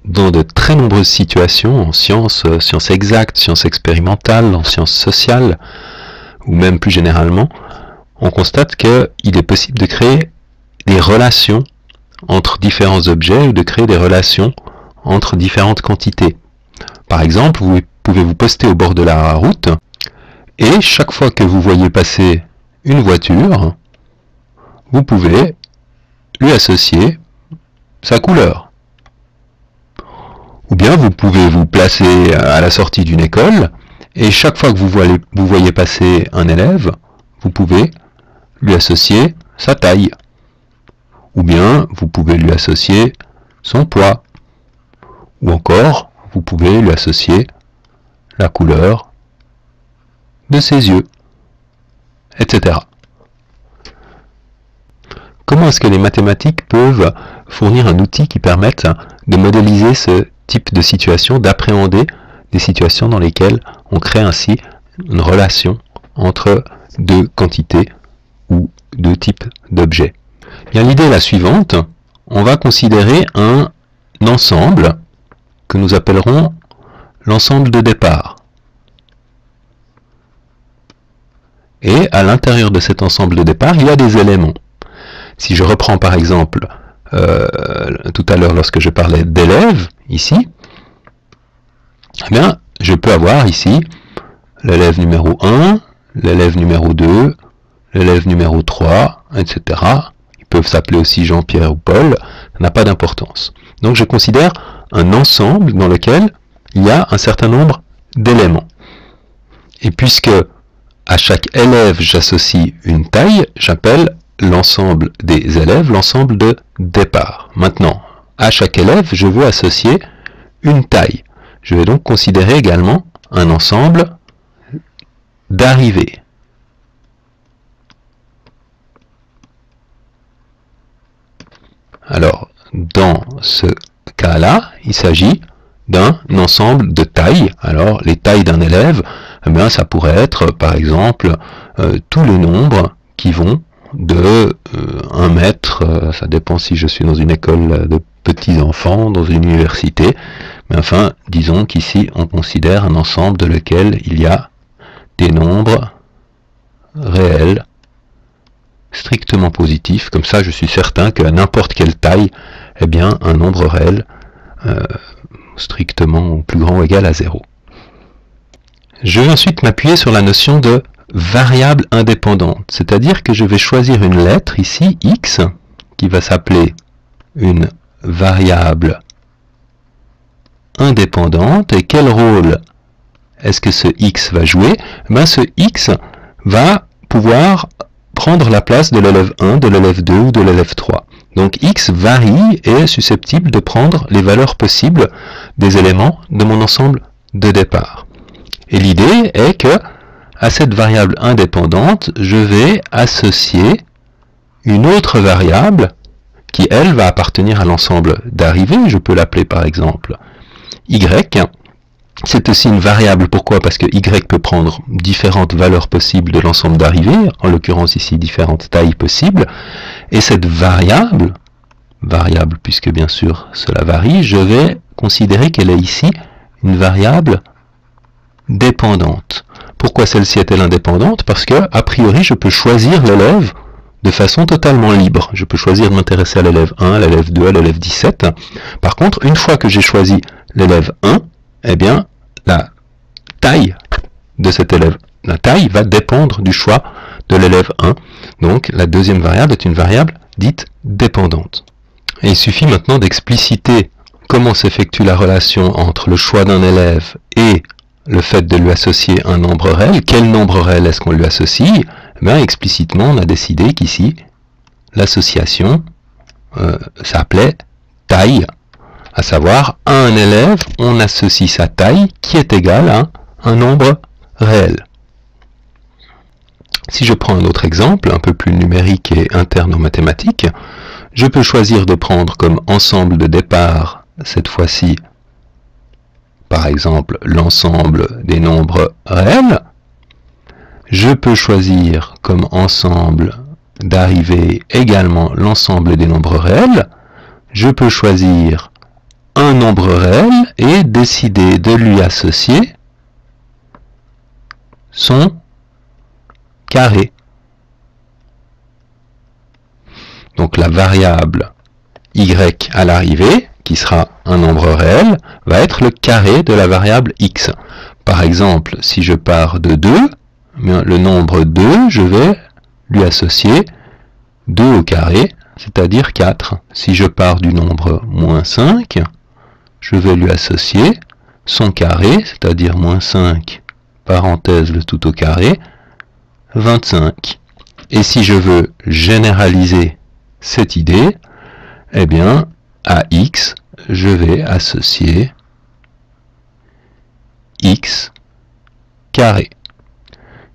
dans de très nombreuses situations, en sciences exactes, sciences expérimentales, en sciences sociales, ou même plus généralement, on constate qu'il est possible de créer des relations entre différents objets ou de créer des relations entre différentes quantités. Par exemple, vous pouvez vous poster au bord de la route et chaque fois que vous voyez passer une voiture, vous pouvez lui associer sa couleur. Ou bien vous pouvez vous placer à la sortie d'une école et chaque fois que vous voyez passer un élève, vous pouvez lui associer sa taille. Ou bien vous pouvez lui associer son poids. Ou encore, vous pouvez lui associer la couleur de ses yeux, etc. Comment est-ce que les mathématiques peuvent fournir un outil qui permette de modéliser ce type de situation, d'appréhender des situations dans lesquelles on crée ainsi une relation entre deux quantités ou deux types d'objets? Bien, l'idée est la suivante. On va considérer un ensemble que nous appellerons l'ensemble de départ. Et à l'intérieur de cet ensemble de départ, il y a des éléments. Si je reprends par exemple tout à l'heure lorsque je parlais d'élèves, ici, eh bien, je peux avoir ici l'élève numéro 1, l'élève numéro 2, l'élève numéro 3, etc. Ils peuvent s'appeler aussi Jean-Pierre ou Paul, ça n'a pas d'importance. Donc je considère un ensemble dans lequel il y a un certain nombre d'éléments. Et puisque à chaque élève j'associe une taille, j'appelle l'ensemble des élèves l'ensemble de départ. Maintenant, à chaque élève, je veux associer une taille. Je vais donc considérer également un ensemble d'arrivée. Alors, dans ce cas-là, il s'agit d'un ensemble de tailles. Alors, les tailles d'un élève, eh bien, ça pourrait être, par exemple, tous les nombres qui vont de 1 mètre, ça dépend si je suis dans une école de petits enfants, dans une université, mais enfin, disons qu'ici, on considère un ensemble dans lequel il y a des nombres réels, strictement positifs, comme ça je suis certain qu'à n'importe quelle taille, eh bien, un nombre réel strictement plus grand ou égal à 0. Je vais ensuite m'appuyer sur la notion de variable indépendante, c'est-à-dire que je vais choisir une lettre, ici, x, qui va s'appeler une variable indépendante. Et quel rôle est-ce que ce x va jouer? Ben, ce x va pouvoir prendre la place de l'élève 1, de l'élève 2 ou de l'élève 3. Donc x varie et est susceptible de prendre les valeurs possibles des éléments de mon ensemble de départ. Et l'idée est que à cette variable indépendante, je vais associer une autre variable qui, elle, va appartenir à l'ensemble d'arrivée. Je peux l'appeler par exemple y. C'est aussi une variable. Pourquoi? Parce que y peut prendre différentes valeurs possibles de l'ensemble d'arrivée, en l'occurrence ici différentes tailles possibles. Et cette variable puisque bien sûr cela varie, je vais considérer qu'elle est ici une variable dépendante. Pourquoi celle-ci est-elle indépendante? Parce que, a priori, je peux choisir l'élève de façon totalement libre. Je peux choisir de m'intéresser à l'élève 1, à l'élève 2, à l'élève 17. Par contre, une fois que j'ai choisi l'élève 1, eh bien, la taille de cet élève, la taille va dépendre du choix de l'élève 1. Donc, la deuxième variable est une variable dite dépendante. Et il suffit maintenant d'expliciter comment s'effectue la relation entre le choix d'un élève et le fait de lui associer un nombre réel. Quel nombre réel est-ce qu'on lui associe? Ben, explicitement, on a décidé qu'ici, l'association s'appelait taille, à savoir, à un élève, on associe sa taille qui est égale à un nombre réel. Si je prends un autre exemple, un peu plus numérique et interne aux mathématiques, je peux choisir de prendre comme ensemble de départ, cette fois-ci, par exemple, l'ensemble des nombres réels. Je peux choisir comme ensemble d'arrivée également l'ensemble des nombres réels. Je peux choisir un nombre réel et décider de lui associer son carré. Donc la variable y à l'arrivée, qui sera un nombre réel, va être le carré de la variable x. Par exemple, si je pars de 2, le nombre 2, je vais lui associer 2 au carré, c'est-à-dire 4. Si je pars du nombre moins 5, je vais lui associer son carré, c'est-à-dire moins 5, parenthèse le tout au carré, 25. Et si je veux généraliser cette idée, eh bien, à x, je vais associer x carré.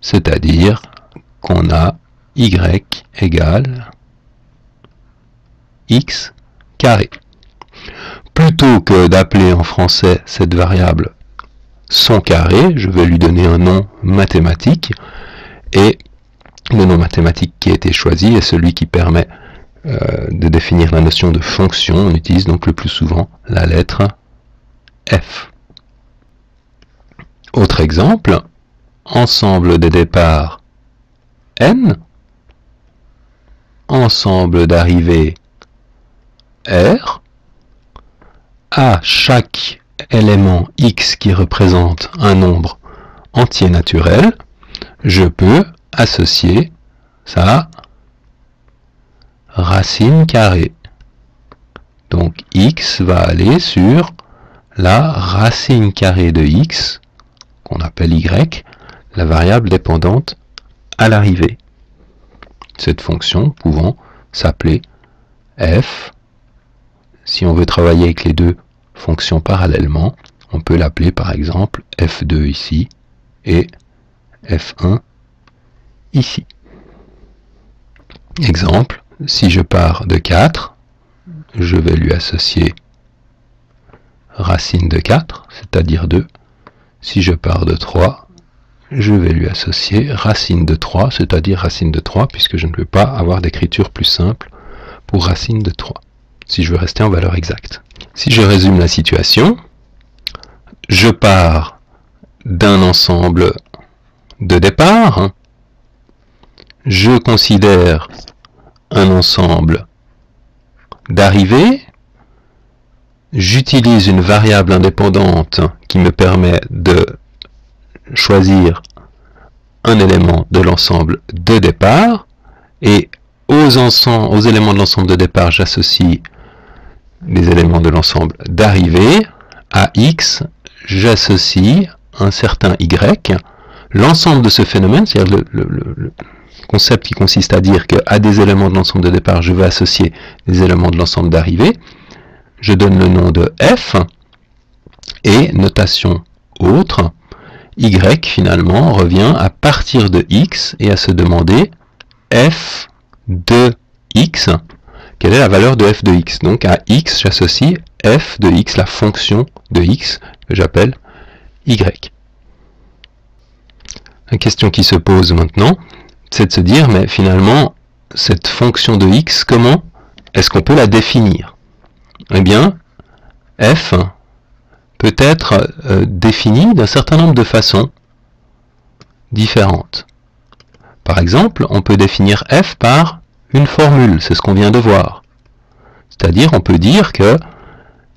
C'est-à-dire qu'on a y égale x carré. Plutôt que d'appeler en français cette variable son carré, je vais lui donner un nom mathématique, et le nom mathématique qui a été choisi est celui qui permet de définir la notion de fonction. On utilise donc le plus souvent la lettre f. Autre exemple, ensemble des départs n, ensemble d'arrivées r, à chaque élément x qui représente un nombre entier naturel, je peux associer sa racine carrée. Donc x va aller sur la racine carrée de x, qu'on appelle y, la variable dépendante à l'arrivée. Cette fonction pouvant s'appeler f. Si on veut travailler avec les deux fonctions parallèlement, on peut l'appeler par exemple f2 ici et f1 ici. Exemple, si je pars de 4, je vais lui associer racine de 4, c'est-à-dire 2. Si je pars de 3, je vais lui associer racine de 3, c'est-à-dire racine de 3, puisque je ne peux pas avoir d'écriture plus simple pour racine de 3, si je veux rester en valeur exacte. Si je résume la situation, je pars d'un ensemble de départ, je considère un ensemble d'arrivée, j'utilise une variable indépendante qui me permet de choisir un élément de l'ensemble de départ, et aux éléments de l'ensemble de départ, j'associe les éléments de l'ensemble d'arrivée. À x, j'associe un certain y. L'ensemble de ce phénomène, c'est-à-dire le concept qui consiste à dire qu'à des éléments de l'ensemble de départ, je vais associer des éléments de l'ensemble d'arrivée. Je donne le nom de f, et notation autre, y finalement revient à partir de x et à se demander f de x, quelle est la valeur de f de x. Donc à x, j'associe f de x, la fonction de x que j'appelle y. La question qui se pose maintenant, c'est de se dire, mais finalement, cette fonction de x, comment est-ce qu'on peut la définir? Eh bien, f peut être définie d'un certain nombre de façons différentes. Par exemple, on peut définir f par une formule, c'est ce qu'on vient de voir. C'est-à-dire, on peut dire que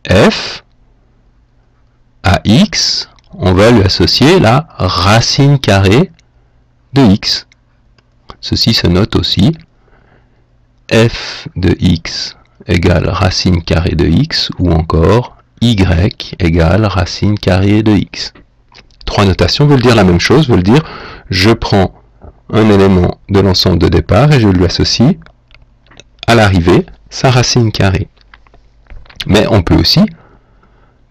f à x, on va lui associer la racine carrée de x. Ceci se note aussi, f de x égale racine carrée de x, ou encore y égale racine carrée de x. Trois notations veulent dire la même chose, veulent dire je prends un élément de l'ensemble de départ et je lui associe à l'arrivée sa racine carrée. Mais on peut aussi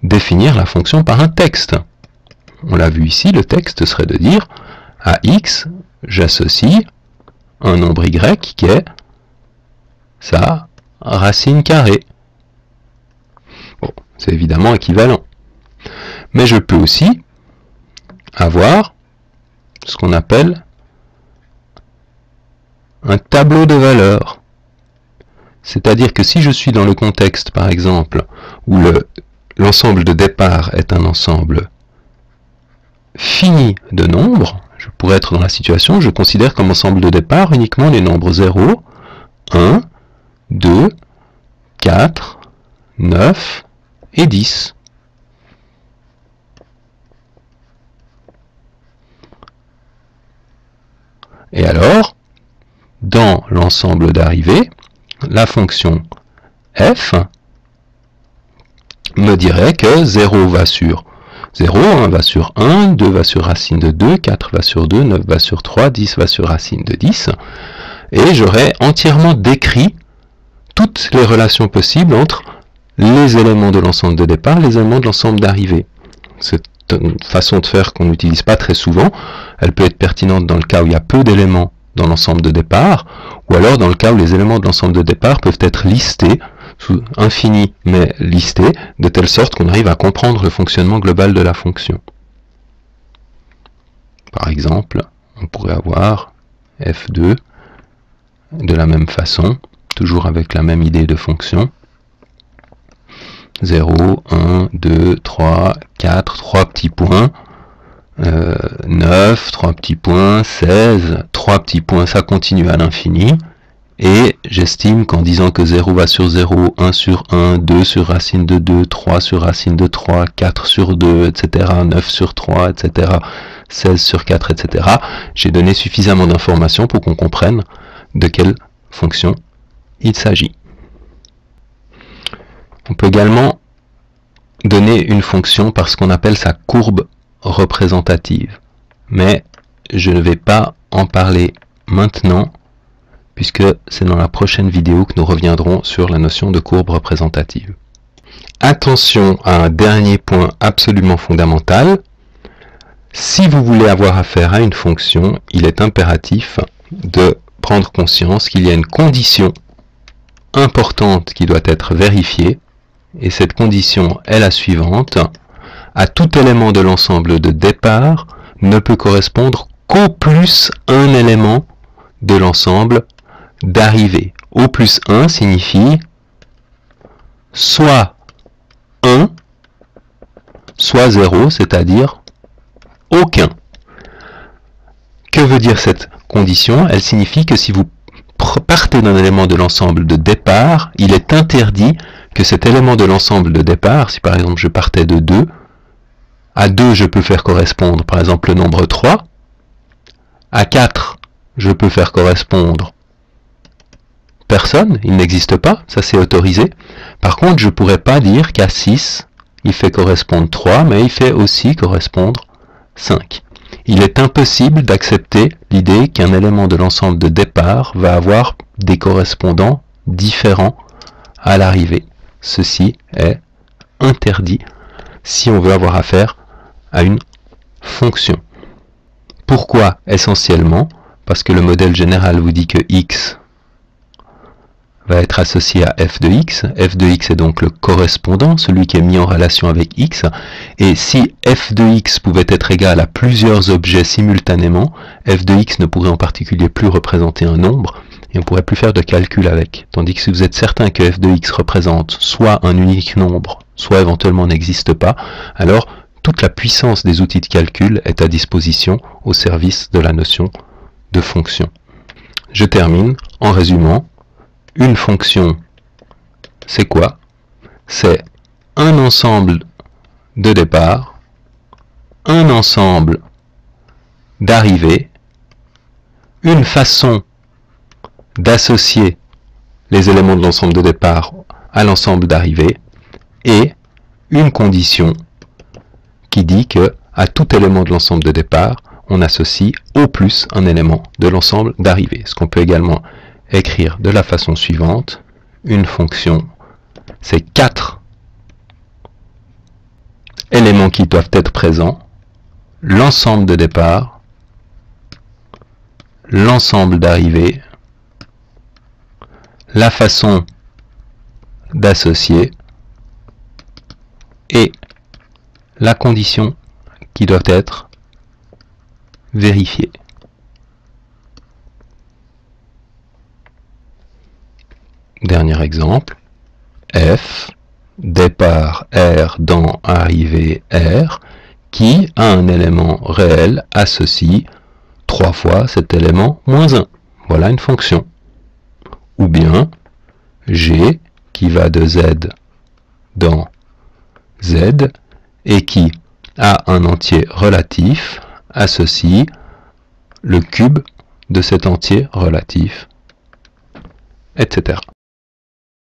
définir la fonction par un texte. On l'a vu ici, le texte serait de dire à x, j'associe un nombre y qui est sa racine carrée. Bon, c'est évidemment équivalent. Mais je peux aussi avoir ce qu'on appelle un tableau de valeurs. C'est-à-dire que si je suis dans le contexte, par exemple, où le l'ensemble de départ est un ensemble fini de nombres, je pourrais être dans la situation où je considère comme ensemble de départ uniquement les nombres 0, 1, 2, 4, 9 et 10. Et alors, dans l'ensemble d'arrivée, la fonction f me dirait que 0 va sur 0, 1 va sur 1, 2 va sur racine de 2, 4 va sur 2, 9 va sur 3, 10 va sur racine de 10. Et j'aurais entièrement décrit toutes les relations possibles entre les éléments de l'ensemble de départ, les éléments de l'ensemble d'arrivée. C'est une façon de faire qu'on n'utilise pas très souvent. Elle peut être pertinente dans le cas où il y a peu d'éléments dans l'ensemble de départ, ou alors dans le cas où les éléments de l'ensemble de départ peuvent être listés, sous infini mais listés, de telle sorte qu'on arrive à comprendre le fonctionnement global de la fonction. Par exemple, on pourrait avoir f2 de la même façon, toujours avec la même idée de fonction. 0, 1, 2, 3, 4, 3 petits points, 9, 3 petits points, 16, 3 petits points, ça continue à l'infini. Et j'estime qu'en disant que 0 va sur 0, 1 sur 1, 2 sur racine de 2, 3 sur racine de 3, 4 sur 2, etc., 9 sur 3, etc., 16 sur 4, etc., j'ai donné suffisamment d'informations pour qu'on comprenne de quelle fonction il s'agit. On peut également donner une fonction par ce qu'on appelle sa courbe représentative. Mais je ne vais pas en parler maintenant, puisque c'est dans la prochaine vidéo que nous reviendrons sur la notion de courbe représentative. Attention à un dernier point absolument fondamental. Si vous voulez avoir affaire à une fonction, il est impératif de prendre conscience qu'il y a une condition importante qui doit être vérifiée, et cette condition est la suivante. À tout élément de l'ensemble de départ ne peut correspondre qu'au plus un élément de l'ensemble d'arrivée. Au plus 1 signifie soit 1, soit 0, c'est-à-dire aucun. Que veut dire cette condition? Elle signifie que si vous partez d'un élément de l'ensemble de départ, il est interdit que cet élément de l'ensemble de départ, si par exemple je partais de 2, à 2 je peux faire correspondre par exemple le nombre 3, à 4 je peux faire correspondre personne, il n'existe pas, ça c'est autorisé. Par contre je ne pourrais pas dire qu'à 6 il fait correspondre 3, mais il fait aussi correspondre 5. Il est impossible d'accepter l'idée qu'un élément de l'ensemble de départ va avoir des correspondants différents à l'arrivée. Ceci est interdit si on veut avoir affaire à une fonction. Pourquoi? Essentiellement parce que le modèle général vous dit que x va être associé à f de x. F de x est donc le correspondant, celui qui est mis en relation avec x. Et si f de x pouvait être égal à plusieurs objets simultanément, f de x ne pourrait en particulier plus représenter un nombre, et on ne pourrait plus faire de calcul avec. Tandis que si vous êtes certain que f de x représente soit un unique nombre, soit éventuellement n'existe pas, alors toute la puissance des outils de calcul est à disposition au service de la notion de fonction. Je termine en résumant. Une fonction, c'est quoi? C'est un ensemble de départ, un ensemble d'arrivée, une façon d'associer les éléments de l'ensemble de départ à l'ensemble d'arrivée, et une condition qui dit que à tout élément de l'ensemble de départ, on associe au plus un élément de l'ensemble d'arrivée. Ce qu'on peut également écrire de la façon suivante. Une fonction, c'est 4 éléments qui doivent être présents, l'ensemble de départ, l'ensemble d'arrivée, la façon d'associer et la condition qui doit être vérifiée. Dernier exemple, f départ R dans arrivée R, qui a un élément réel associe 3 fois cet élément moins 1. Voilà une fonction. Ou bien G qui va de Z dans Z et qui a un entier relatif associe le cube de cet entier relatif, etc.